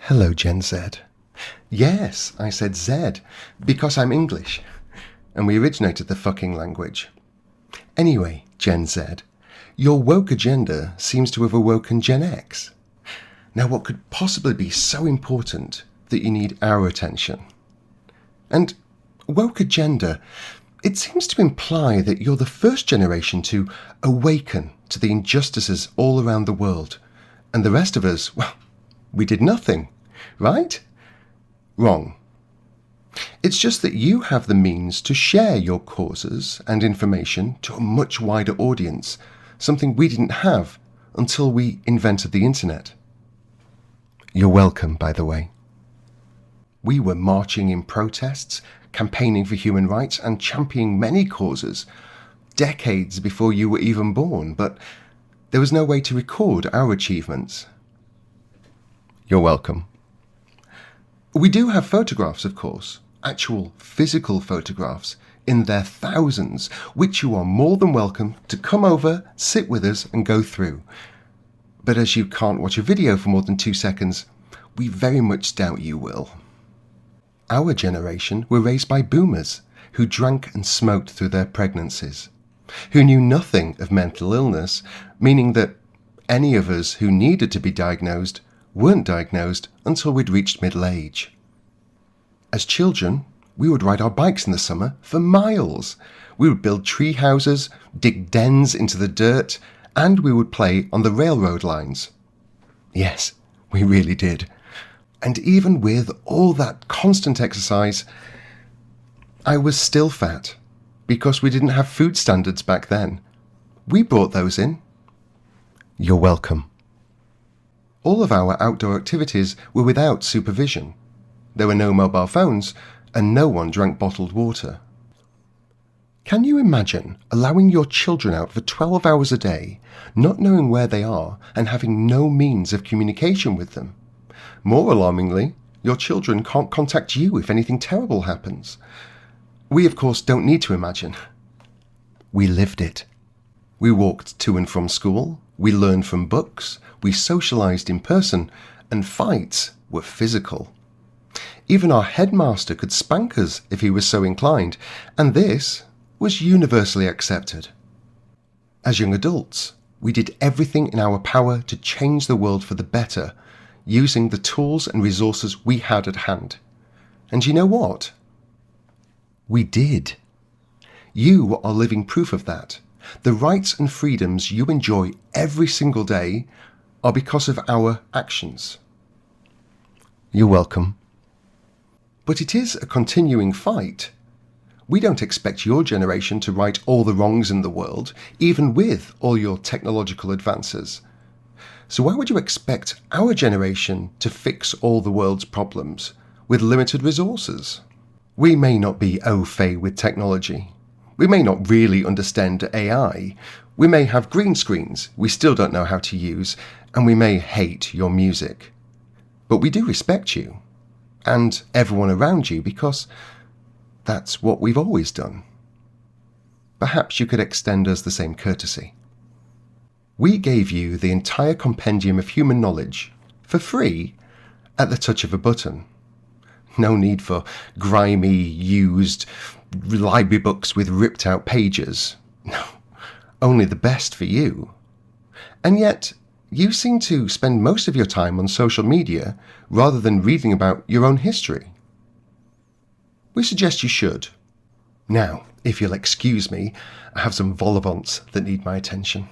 Hello, Gen Z. Yes, I said Z, because I'm English, and we originated the fucking language. Anyway, Gen Z, your woke agenda seems to have awoken Gen X. Now, what could possibly be so important that you need our attention? And woke agenda, it seems to imply that you're the first generation to awaken to the injustices all around the world, and the rest of us, well, we did nothing, right? Wrong. It's just that you have the means to share your causes and information to a much wider audience, something we didn't have until we invented the internet. You're welcome, by the way. We were marching in protests, campaigning for human rights, and championing many causes decades before you were even born, but there was no way to record our achievements. You're welcome. We do have photographs, of course, actual physical photographs in their thousands, which you are more than welcome to come over, sit with us and go through. But as you can't watch a video for more than 2 seconds, we very much doubt you will. Our generation were raised by boomers who drank and smoked through their pregnancies, who knew nothing of mental illness, meaning that any of us who needed to be diagnosed weren't diagnosed until we'd reached middle age. As children, we would ride our bikes in the summer for miles. We would build tree houses, dig dens into the dirt, and we would play on the railroad lines. Yes, we really did. And even with all that constant exercise, I was still fat because we didn't have food standards back then. We brought those in. You're welcome. All of our outdoor activities were without supervision. There were no mobile phones, and no one drank bottled water. Can you imagine allowing your children out for 12 hours a day, not knowing where they are, and having no means of communication with them? More alarmingly, your children can't contact you if anything terrible happens. We, of course, don't need to imagine. We lived it. We walked to and from school, we learned from books, we socialised in person, and fights were physical. Even our headmaster could spank us if he was so inclined, and this was universally accepted. As young adults, we did everything in our power to change the world for the better, using the tools and resources we had at hand. And you know what? We did. You are living proof of that. The rights and freedoms you enjoy every single day are because of our actions. You're welcome. But it is a continuing fight. We don't expect your generation to right all the wrongs in the world, even with all your technological advances. So why would you expect our generation to fix all the world's problems with limited resources? We may not be au fait with technology. We may not really understand AI. We may have green screens we still don't know how to use, and we may hate your music. But we do respect you, and everyone around you, because that's what we've always done. Perhaps you could extend us the same courtesy. We gave you the entire compendium of human knowledge for free at the touch of a button. No need for grimy, used library books with ripped out pages. No, only the best for you. And yet, you seem to spend most of your time on social media rather than reading about your own history. We suggest you should. Now, if you'll excuse me, I have some vol-au-vents that need my attention.